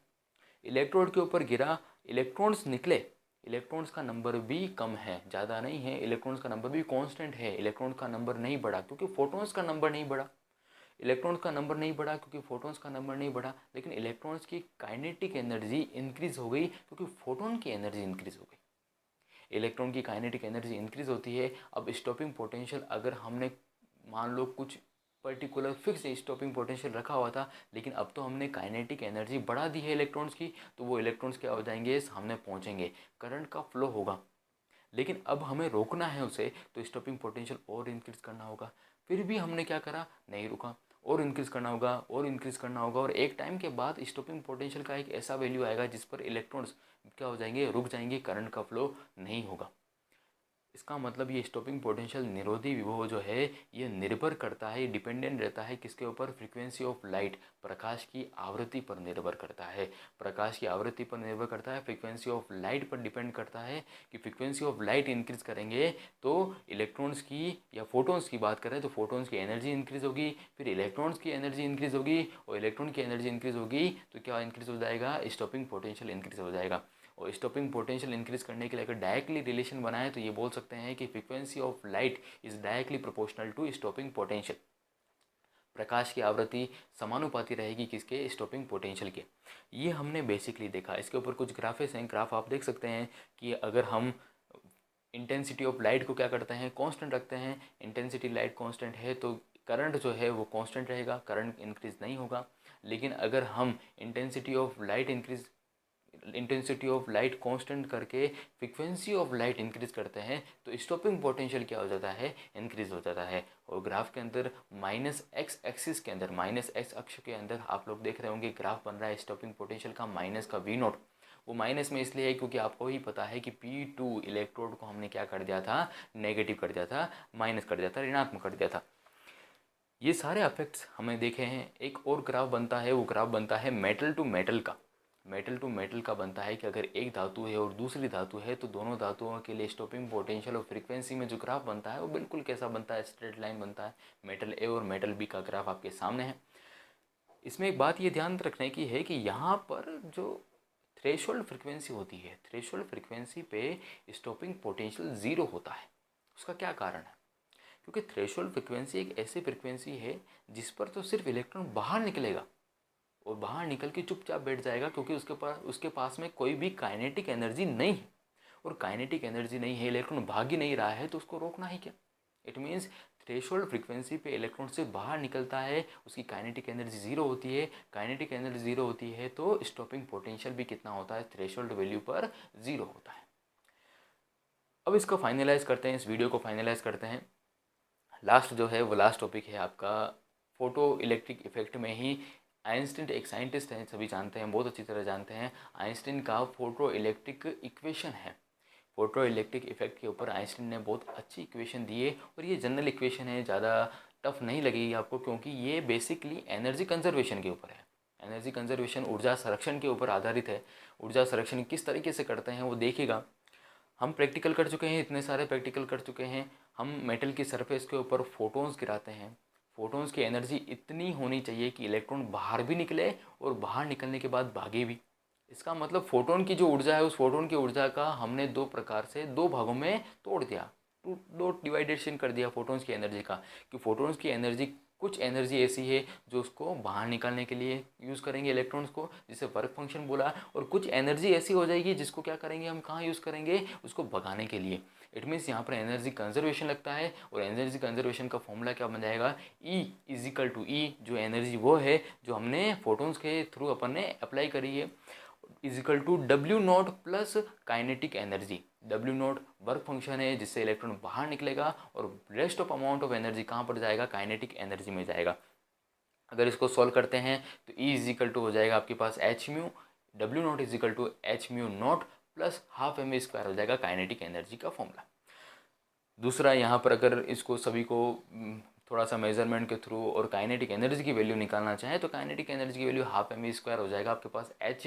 इलेक्ट्रोड के ऊपर गिरा, इलेक्ट्रॉन्स निकले, इलेक्ट्रॉन्स का नंबर भी कम है, ज़्यादा नहीं है, इलेक्ट्रॉन्स का नंबर भी कांस्टेंट है, इलेक्ट्रॉन्स का नंबर नहीं बढ़ा क्योंकि फोटोन्स का नंबर नहीं बढ़ा, इलेक्ट्रॉन्स का नंबर नहीं बढ़ा क्योंकि फोटोन्स का नंबर नहीं बढ़ा। लेकिन इलेक्ट्रॉन्स की काइनेटिक एनर्जी इंक्रीज हो गई क्योंकि फोटोन की एनर्जी इंक्रीज हो गई। इलेक्ट्रॉन की काइनेटिक एनर्जी इंक्रीज होती है। अब स्टॉपिंग पोटेंशियल, अगर हमने मान लो कुछ पर्टिकुलर फिक्स स्टॉपिंग पोटेंशियल रखा हुआ था, लेकिन अब तो हमने काइनेटिक एनर्जी बढ़ा दी है इलेक्ट्रॉन्स की, तो वो इलेक्ट्रॉन्स क्या हो जाएंगे, सामने पहुंचेंगे, करंट का फ्लो होगा। लेकिन अब हमें रोकना है उसे, तो स्टॉपिंग पोटेंशियल और इंक्रीज करना होगा। फिर भी हमने क्या करा, नहीं रुका, और इंक्रीज करना होगा, और इंक्रीज करना होगा, और एक टाइम के बाद स्टॉपिंग पोटेंशियल का एक ऐसा वैल्यू आएगा जिस पर इलेक्ट्रॉन्स क्या हो जाएंगे, रुक जाएंगे, करंट का फ्लो नहीं होगा। इसका मतलब ये स्टॉपिंग पोटेंशियल, निरोधी विभव जो है, ये निर्भर करता है, डिपेंडेंट रहता है किसके ऊपर, फ्रीक्वेंसी ऑफ लाइट, प्रकाश की आवृत्ति पर निर्भर करता है। प्रकाश की आवृत्ति पर निर्भर करता है, फ्रीक्वेंसी ऑफ लाइट पर डिपेंड करता है कि फ्रीक्वेंसी ऑफ लाइट इंक्रीज करेंगे तो इलेक्ट्रॉन्स की या फोटोन्स की बात करें तो फोटोन्स की एनर्जी इंक्रीज होगी, फिर इलेक्ट्रॉन्स की एनर्जी इंक्रीज होगी, और इलेक्ट्रॉन की एनर्जी इंक्रीज होगी तो क्या इंक्रीज हो जाएगा, स्टॉपिंग पोटेंशियल इंक्रीज हो जाएगा। और स्टॉपिंग पोटेंशियल इंक्रीज करने के लिए अगर डायरेक्टली रिलेशन बनाए तो ये बोल सकते हैं कि frequency of light is directly proportional to stopping potential. प्रकाश की आवृत्ति समानुपाती रहेगी किसके, स्टॉपिंग पोटेंशियल के। ये हमने बेसिकली देखा। इसके ऊपर कुछ ग्राफिक्स हैं, ग्राफ आप देख सकते हैं कि अगर हम इंटेंसिटी ऑफ लाइट को क्या करते हैं, कांस्टेंट रखते हैं, इंटेंसिटी लाइट कांस्टेंट है तो करंट जो है वो कांस्टेंट रहेगा, करंट इंक्रीज नहीं होगा। लेकिन अगर हम इंटेंसिटी ऑफ लाइट कांस्टेंट करके फ्रीक्वेंसी ऑफ लाइट इंक्रीज करते हैं तो स्टॉपिंग पोटेंशियल क्या हो जाता है, इंक्रीज हो जाता है। और ग्राफ के अंदर माइनस एक्स एक्सिस के अंदर, माइनस एक्स अक्ष के अंदर आप लोग देख रहे होंगे ग्राफ बन रहा है स्टॉपिंग पोटेंशियल का, माइनस का वी नोट। वो माइनस में इसलिए है क्योंकि आपको ही पता है कि P2 इलेक्ट्रोड को हमने क्या कर दिया था, नेगेटिव कर दिया था, माइनस कर दिया था, ऋणात्मक कर दिया था। ये सारे इफेक्ट्स हमें देखे हैं। एक और ग्राफ बनता है, वो ग्राफ बनता है मेटल टू मेटल का। मेटल टू मेटल का बनता है कि अगर एक धातु है और दूसरी धातु है तो दोनों धातुओं के लिए स्टॉपिंग पोटेंशियल और फ्रीक्वेंसी में जो ग्राफ बनता है वो बिल्कुल कैसा बनता है, स्ट्रेट लाइन बनता है। मेटल ए और मेटल बी का ग्राफ आपके सामने है। इसमें एक बात ये ध्यान रखने की है कि यहाँ पर जो थ्रेशोल्ड फ्रीक्वेंसी होती है, थ्रेशोल्ड फ्रीक्वेंसी पे स्टॉपिंग पोटेंशियल ज़ीरो होता है। उसका क्या कारण है, क्योंकि थ्रेशोल्ड फ्रीक्वेंसी एक ऐसी फ्रीक्वेंसी है जिस पर तो सिर्फ इलेक्ट्रॉन बाहर निकलेगा और बाहर निकल के चुपचाप बैठ जाएगा, क्योंकि उसके पास में कोई भी काइनेटिक एनर्जी नहीं है। और काइनेटिक एनर्जी नहीं है, इलेक्ट्रॉन भाग ही नहीं रहा है, तो उसको रोकना ही क्या। इट मीन्स थ्रेशोल्ड फ्रीक्वेंसी पे इलेक्ट्रॉन से बाहर निकलता है, उसकी काइनेटिक एनर्जी ज़ीरो होती है। काइनेटिक एनर्जी ज़ीरो होती है तो स्टॉपिंग पोटेंशियल भी कितना होता है, थ्रेशोल्ड वैल्यू पर ज़ीरो होता है। अब इसको फाइनलाइज करते हैं, इस वीडियो को फाइनलाइज करते हैं। लास्ट जो है वो लास्ट टॉपिक है आपका फोटो इलेक्ट्रिक इफेक्ट में ही। आइंस्टीन एक साइंटिस्ट हैं, सभी जानते हैं, बहुत अच्छी तरह जानते हैं। आइंस्टीन का फोटो इलेक्ट्रिक इक्वेशन है। फोटो इलेक्ट्रिक इफेक्ट के ऊपर आइंस्टीन ने बहुत अच्छी इक्वेशन दी है, और ये जनरल इक्वेशन है, ज़्यादा टफ नहीं लगेगी आपको, क्योंकि ये बेसिकली एनर्जी कंजर्वेशन के ऊपर है। एनर्जी कंजर्वेशन, ऊर्जा संरक्षण के ऊपर आधारित है। ऊर्जा संरक्षण किस तरीके से करते हैं वो देखिएगा। हम प्रैक्टिकल कर चुके हैं, इतने सारे प्रैक्टिकल कर चुके हैं। हम मेटल की सरफेस के ऊपर फोटोन्स गिराते हैं। फोटोन्स की एनर्जी इतनी होनी चाहिए कि इलेक्ट्रॉन बाहर भी निकले और बाहर निकलने के बाद भागे भी। इसका मतलब फोटोन की जो ऊर्जा है, उस फोटोन की ऊर्जा का हमने दो प्रकार से, दो भागों में तोड़ दिया, दो डिवाइडेशन कर दिया फोटोन्स की एनर्जी का, कि फोटोन्स की एनर्जी कुछ एनर्जी ऐसी है जो उसको बाहर निकालने के लिए यूज़ करेंगे इलेक्ट्रॉन्स को, जिसे वर्क फंक्शन बोला, और कुछ एनर्जी ऐसी हो जाएगी जिसको क्या करेंगे हम, कहाँ यूज़ करेंगे, उसको भगाने के लिए। इट मीन्स यहाँ पर एनर्जी कंजर्वेशन लगता है, और एनर्जी कंजर्वेशन का फॉर्मूला क्या बन जाएगा, E इजिकल टू ई, जो एनर्जी वो है जो हमने फोटोन्स के थ्रू अपन ने अप्लाई करी है, is equal to W not plus kinetic energy. W not work function है जिससे इलेक्ट्रॉन बाहर निकलेगा, और rest of amount of energy कहाँ पर जाएगा, काइनेटिक एनर्जी में जाएगा। अगर इसको सॉल्व करते हैं तो E इजिकल टू हो जाएगा आपके पास H mu, W naught equal to H mu naught plus half M square हो जाएगा काइनेटिक एनर्जी का फॉर्मूला। दूसरा यहाँ पर अगर इसको सभी को थोड़ा सा मेजरमेंट के थ्रू और काइनेटिक एनर्जी की वैल्यू निकालना चाहें तो काइनेटिक एनर्जी की वैल्यू हाफ एम स्क्वायर हो जाएगा आपके पास। एच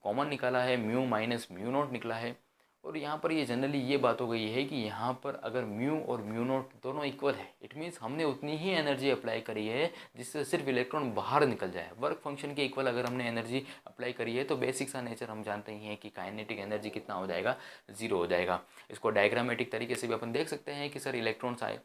कॉमन निकाला है, म्यू माइनस म्यू नॉट निकला है, और यहाँ पर ये जनरली ये बात हो गई है कि यहाँ पर अगर म्यू और म्यू नॉट दोनों इक्वल है, इट मीन्स हमने उतनी ही एनर्जी अप्लाई करी है जिससे सिर्फ इलेक्ट्रॉन बाहर निकल जाए। वर्क फंक्शन के इक्वल अगर हमने एनर्जी अप्लाई करी है तो बेसिक सा नेचर हम जानते ही हैं कि काइनेटिक एनर्जी कितना हो जाएगा, 0 हो जाएगा। इसको डायग्रामेटिक तरीके से भी अपन देख सकते हैं कि सर इलेक्ट्रॉन्स आए,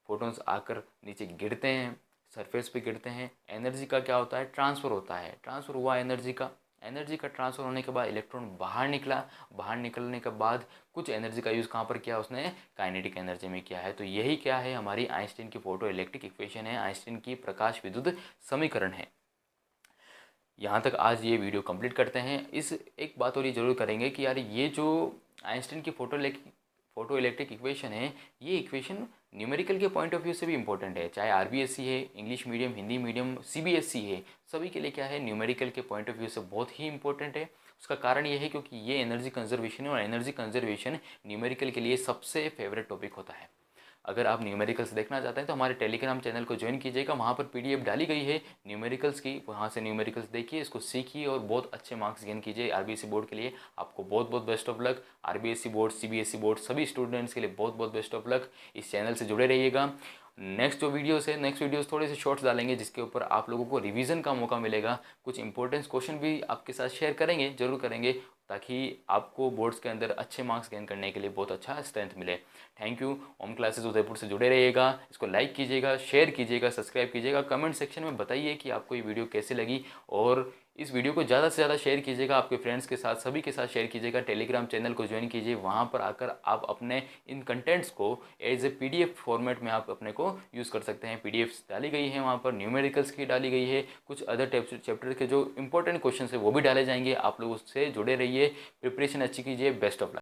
फोटोन्स आकर नीचे गिरते हैं, सरफेस पे गिरते हैं, एनर्जी का क्या होता है, ट्रांसफ़र होता है, ट्रांसफ़र हुआ एनर्जी का ट्रांसफ़र होने के बाद इलेक्ट्रॉन बाहर निकला, बाहर निकलने के बाद कुछ एनर्जी का यूज़ कहाँ पर किया उसने, काइनेटिक एनर्जी में किया है। तो यही क्या है, हमारी आइंस्टीन की फोटो इलेक्ट्रिक इक्वेशन है, आइंस्टीन की प्रकाश विद्युत समीकरण है। यहाँ तक आज ये वीडियो कंप्लीट करते हैं। इस एक बात और ये जरूर करेंगे कि यार ये जो आइंस्टीन की फोटो इलेक्ट्रिक इक्वेशन है, ये इक्वेशन न्यूमेरिकल के पॉइंट ऑफ व्यू से भी इंपॉर्टेंट है। चाहे आरबीएसई है, English medium, Hindi medium, CBSE है, सभी के लिए क्या है, न्यूमेरिकल के पॉइंट ऑफ व्यू से बहुत ही इंपॉर्टेंट है। उसका कारण ये है क्योंकि ये एनर्जी कंजर्वेशन है, और एनर्जी कंजर्वेशन न्यूमेरिकल के लिए सबसे फेवरेट टॉपिक होता है। अगर आप न्यूमेरिकल्स देखना चाहते हैं तो हमारे टेलीग्राम चैनल को ज्वाइन कीजिएगा, वहाँ पर पीडीएफ डाली गई है न्यूमेरिकल्स की, वहाँ से न्यूमेरिकल्स देखिए, इसको सीखिए और बहुत अच्छे मार्क्स गेन कीजिए आरबीएसई बोर्ड के लिए। आपको बहुत बहुत best of luck. RBSE board, CBSE board, सभी स्टूडेंट्स के लिए बहुत बहुत बेस्ट ऑफ लक। इस चैनल से जुड़े रहिएगा। नेक्स्ट वीडियोस थोड़े से शॉर्ट्स डालेंगे जिसके ऊपर आप लोगों को रिवीजन का मौका मिलेगा। कुछ इंपॉर्टेंट क्वेश्चन भी आपके साथ शेयर करेंगे, जरूर करेंगे, ताकि आपको बोर्ड्स के अंदर अच्छे मार्क्स गेन करने के लिए बहुत अच्छा स्ट्रेंथ मिले। Thank you. Om classes Udaipur से जुड़े रहिएगा। इसको लाइक कीजिएगा, शेयर कीजिएगा, सब्सक्राइब कीजिएगा। कमेंट सेक्शन में बताइए कि आपको ये वीडियो कैसी लगी, और इस वीडियो को ज़्यादा से ज़्यादा शेयर कीजिएगा, आपके फ्रेंड्स के साथ, सभी के साथ शेयर कीजिएगा। टेलीग्राम चैनल को ज्वाइन कीजिए, वहाँ पर आकर आप अपने इन कंटेंट्स को एज ए पीडीएफ फॉर्मेट में आप अपने को यूज़ कर सकते हैं। पीडीएफ्स डाली गई हैं वहाँ पर, न्यूमेरिकल्स की डाली गई है, कुछ अदर चैप्टर के जो इंपॉर्टेंट क्वेश्चन है वो भी डाले जाएंगे। आप लोग उससे जुड़े रहिए, प्रिपरेशन अच्छी कीजिए। Best of luck.